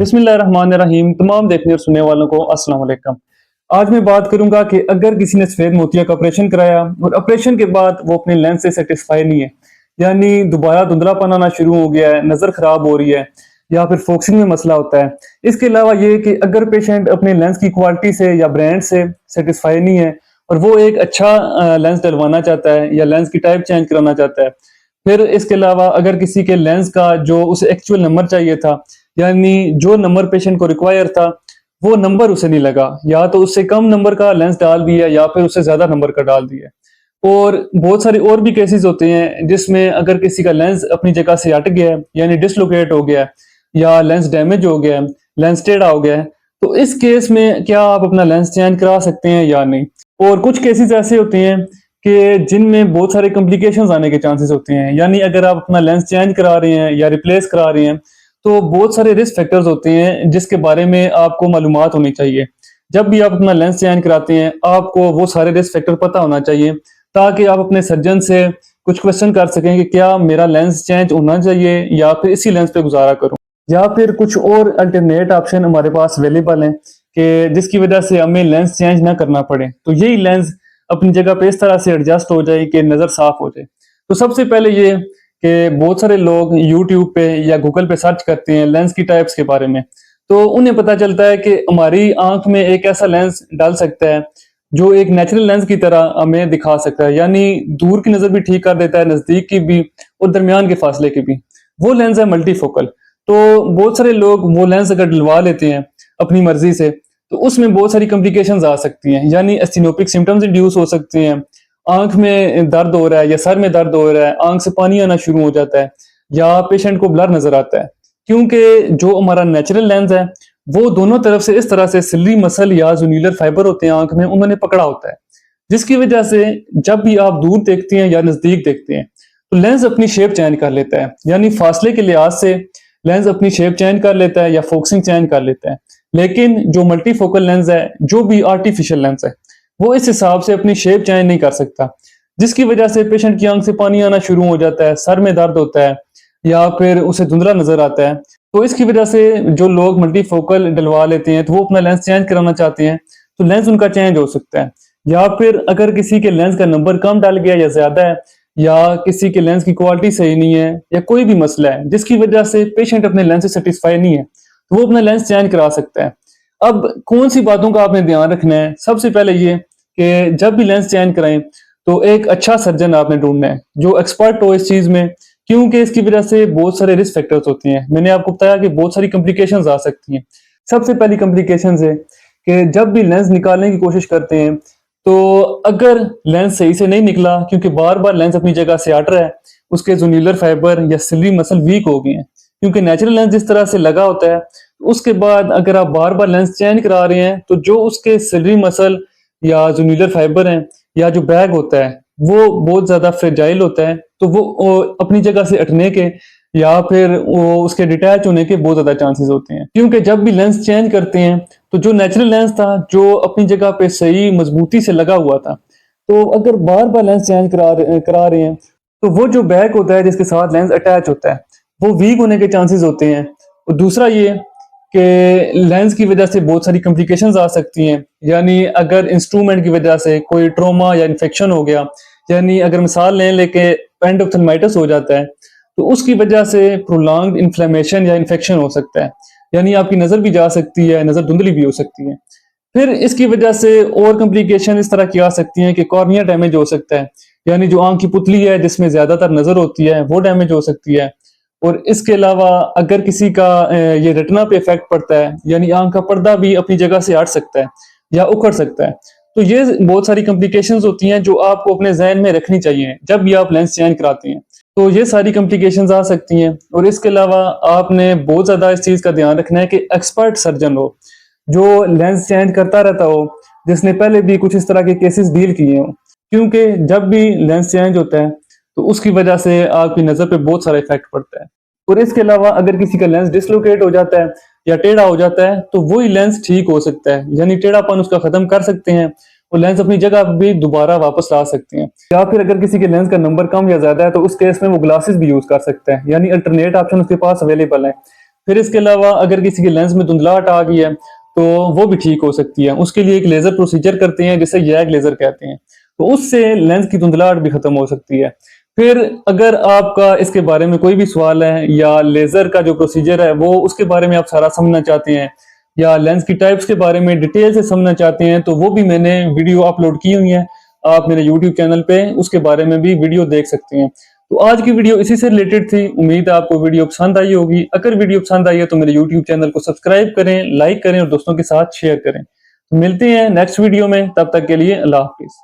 बिस्मिल्लाहिर्रहमानिर्रहीम। तमाम देखने और सुनने वालों को अस्सलाम वालेकुम। आज मैं बात करूंगा कि अगर किसी ने सफेद मोतिया का ऑपरेशन कराया और ऑपरेशन के बाद वो अपने लेंस से सेटिस्फाई नहीं है, यानी दोबारा धुंधलापन आना शुरू हो गया है, नजर खराब हो रही है या फिर फोकसिंग में मसला होता है। इसके अलावा ये कि अगर पेशेंट अपने लेंस की क्वालिटी से या ब्रांड से सेटिस्फाई नहीं है और वो एक अच्छा लेंस डलवाना चाहता है या लेंस की टाइप चेंज कराना चाहता है। फिर इसके अलावा अगर किसी के लेंस का जो उसे एक्चुअल नंबर चाहिए था, यानी जो नंबर पेशेंट को रिक्वायर था, वो नंबर उसे नहीं लगा, या तो उससे कम नंबर का लेंस डाल दिया या फिर उससे ज्यादा नंबर का डाल दिया। और बहुत सारे और भी केसेस होते हैं जिसमें अगर किसी का लेंस अपनी जगह से हट गया है, यानी डिसलोकेट हो गया है, या लेंस डैमेज हो गया है, लेंस टेढ़ा हो गया है, तो इस केस में क्या आप अपना लेंस चेंज करा सकते हैं या नहीं। और कुछ केसेस ऐसे होते हैं कि जिनमें बहुत सारे कॉम्प्लिकेशंस आने के चांसेस होते हैं, यानी अगर आप अपना लेंस चेंज करा रहे हैं या रिप्लेस करा रहे हैं तो बहुत सारे रिस्क फैक्टर्स होते हैं जिसके बारे में आपको मालूमात होनी चाहिए। जब भी आप अपना लेंस चेंज कराते हैं आपको वो सारे रिस्क फैक्टर पता होना चाहिए, ताकि आप अपने सर्जन से कुछ क्वेश्चन कर सकें कि क्या मेरा लेंस चेंज होना चाहिए या फिर इसी लेंस पे गुजारा करूं, या फिर कुछ और अल्टरनेट ऑप्शन हमारे पास अवेलेबल हैं कि जिसकी वजह से हमें लेंस चेंज ना करना पड़े, तो यही लेंस अपनी जगह पे इस तरह से एडजस्ट हो जाए कि नजर साफ हो जाए। तो सबसे पहले ये कि बहुत सारे लोग यूट्यूब पे या गूगल पे सर्च करते हैं लेंस की टाइप्स के बारे में, तो उन्हें पता चलता है कि हमारी आंख में एक ऐसा लेंस डाल सकता है जो एक नेचुरल लेंस की तरह हमें दिखा सकता है, यानी दूर की नजर भी ठीक कर देता है, नजदीक की भी और दरमियान के फासले की भी। वो लेंस है मल्टीफोकल। तो बहुत सारे लोग वो लेंस अगर डलवा लेते हैं अपनी मर्जी से, तो उसमें बहुत सारी कॉम्प्लिकेशंस आ सकती हैं, यानी एस्टिनोपिक सिम्टम्स इंड्यूस हो सकते हैं, आंख में दर्द हो रहा है या सर में दर्द हो रहा है, आंख से पानी आना शुरू हो जाता है, या पेशेंट को ब्लर नजर आता है। क्योंकि जो हमारा नेचुरल लेंस है वो दोनों तरफ से इस तरह से सिलरी मसल या जूनिलर फाइबर होते हैं आंख में, उन्होंने पकड़ा होता है, जिसकी वजह से जब भी आप दूर देखते हैं या नजदीक देखते हैं तो लेंस अपनी शेप चेंज कर लेता है, यानी फासले के लिहाज से लेंस अपनी शेप चेंज कर लेता है या फोकसिंग चेंज कर लेता है। लेकिन जो मल्टीफोकल लेंस है, जो भी आर्टिफिशियल लेंस है, वो इस हिसाब से अपनी शेप चेंज नहीं कर सकता, जिसकी वजह से पेशेंट की आंख से पानी आना शुरू हो जाता है, सर में दर्द होता है या फिर उसे धुंधला नजर आता है। तो इसकी वजह से जो लोग मल्टीफोकल डलवा लेते हैं तो वो अपना लेंस चेंज कराना चाहते हैं, तो लेंस उनका चेंज हो सकता है। या फिर अगर किसी के लेंस का नंबर कम डाल गया या ज्यादा है, या किसी के लेंस की क्वालिटी सही नहीं है, या कोई भी मसला है जिसकी वजह से पेशेंट अपने लेंस से सेटिस्फाई नहीं है, तो वो अपना लेंस चेंज करा सकता है। अब कौन सी बातों का आपने ध्यान रखना है, सबसे पहले ये कि जब भी लेंस चेंज कराएं तो एक अच्छा सर्जन आपने ढूंढना है जो एक्सपर्ट हो इस चीज में, क्योंकि इसकी वजह से बहुत सारे रिस्क फैक्टर्स होती हैं। मैंने आपको बताया कि बहुत सारी कॉम्प्लिकेशंस आ सकती हैं। सबसे पहली कॉम्प्लिकेशंस है कि जब भी लेंस निकालने की कोशिश करते हैं तो अगर लेंस सही से नहीं निकला, क्योंकि बार बार लेंस अपनी जगह से हट रहा है, उसके जूनिलर फाइबर या सिलरी मसल वीक हो गए हैं, क्योंकि नेचुरल लेंस जिस तरह से लगा होता है, उसके बाद अगर आप बार बार लेंस चेंज करा रहे हैं तो जो उसके सिलरी मसल या जूनिलर फाइबर हैं या जो बैग होता है वो बहुत ज्यादा फ्रेजाइल होता है, तो वो अपनी जगह से हटने के या फिर वो उसके डिटैच होने के बहुत ज्यादा चांसेस होते हैं। क्योंकि जब भी लेंस चेंज करते हैं तो जो नेचुरल लेंस था जो अपनी जगह पे सही मजबूती से लगा हुआ था, तो अगर बार बार लेंस चेंज करा रहे हैं तो वो जो बैग होता है जिसके साथ लेंस अटैच होता है वो वीक होने के चांसेस होते हैं। और दूसरा ये कि लेंस की वजह से बहुत सारी कॉम्प्लिकेशंस आ सकती हैं, यानी अगर इंस्ट्रूमेंट की वजह से कोई ट्रोमा या इन्फेक्शन हो गया, यानी अगर मिसाल लेके एंडोथेल्माइटिस हो जाता है तो उसकी वजह से प्रोलॉन्ग्ड इन्फ्लेमेशन या इन्फेक्शन हो सकता है, यानी आपकी नजर भी जा सकती है, नजर धुंधली भी हो सकती है। फिर इसकी वजह से और कॉम्प्लिकेशन इस तरह की आ सकती हैं कि कॉर्निया डैमेज हो सकता है, यानी जो आंख की पुतली है जिसमें ज्यादातर नजर होती है वो डैमेज हो सकती है। और इसके अलावा अगर किसी का ये रेटिना पे इफेक्ट पड़ता है, यानी आंख का पर्दा भी अपनी जगह से हट सकता है या उखड़ सकता है। तो ये बहुत सारी कॉम्प्लिकेशंस होती हैं जो आपको अपने जहन में रखनी चाहिए जब भी आप लेंस चेंज कराते हैं। तो ये सारी कॉम्प्लिकेशंस आ सकती हैं। और इसके अलावा आपने बहुत ज्यादा इस चीज का ध्यान रखना है कि एक्सपर्ट सर्जन हो जो लेंस चेंज करता रहता हो, जिसने पहले भी कुछ इस तरह के केसेस डील किए हो, क्योंकि जब भी लेंस चेंज होता है तो उसकी वजह से आपकी नजर पे बहुत सारा इफेक्ट पड़ता है। और इसके अलावा अगर किसी का लेंस डिसलोकेट हो जाता है या टेढ़ा हो जाता है तो वही लेंस ठीक हो सकता है, यानी टेढ़ापन उसका खत्म कर सकते हैं और लेंस अपनी जगह भी दोबारा वापस ला सकते हैं। या फिर अगर किसी के लेंस का नंबर कम या ज्यादा है तो उस केस में वो ग्लासेस भी यूज कर सकता है, यानी अल्टरनेट ऑप्शन उसके पास अवेलेबल है। फिर इसके अलावा अगर किसी के लेंस में धुंधलाहट आ गई है तो वो भी ठीक हो सकती है। उसके लिए एक लेजर प्रोसीजर करते हैं जिसे यैग लेजर कहते हैं, तो उससे लेंस की धुंधलाहट भी खत्म हो सकती है। फिर अगर आपका इसके बारे में कोई भी सवाल है या लेजर का जो प्रोसीजर है वो उसके बारे में आप सारा समझना चाहते हैं या लेंस की टाइप्स के बारे में डिटेल से समझना चाहते हैं, तो वो भी मैंने वीडियो अपलोड की हुई है। आप मेरे यूट्यूब चैनल पे उसके बारे में भी वीडियो देख सकते हैं। तो आज की वीडियो इसी से रिलेटेड थी। उम्मीद है आपको वीडियो पसंद आई होगी। अगर वीडियो पसंद आई है तो मेरे यूट्यूब चैनल को सब्सक्राइब करें, लाइक करें और दोस्तों के साथ शेयर करें। तो मिलते हैं नेक्स्ट वीडियो में, तब तक के लिए अल्लाह हाफिज।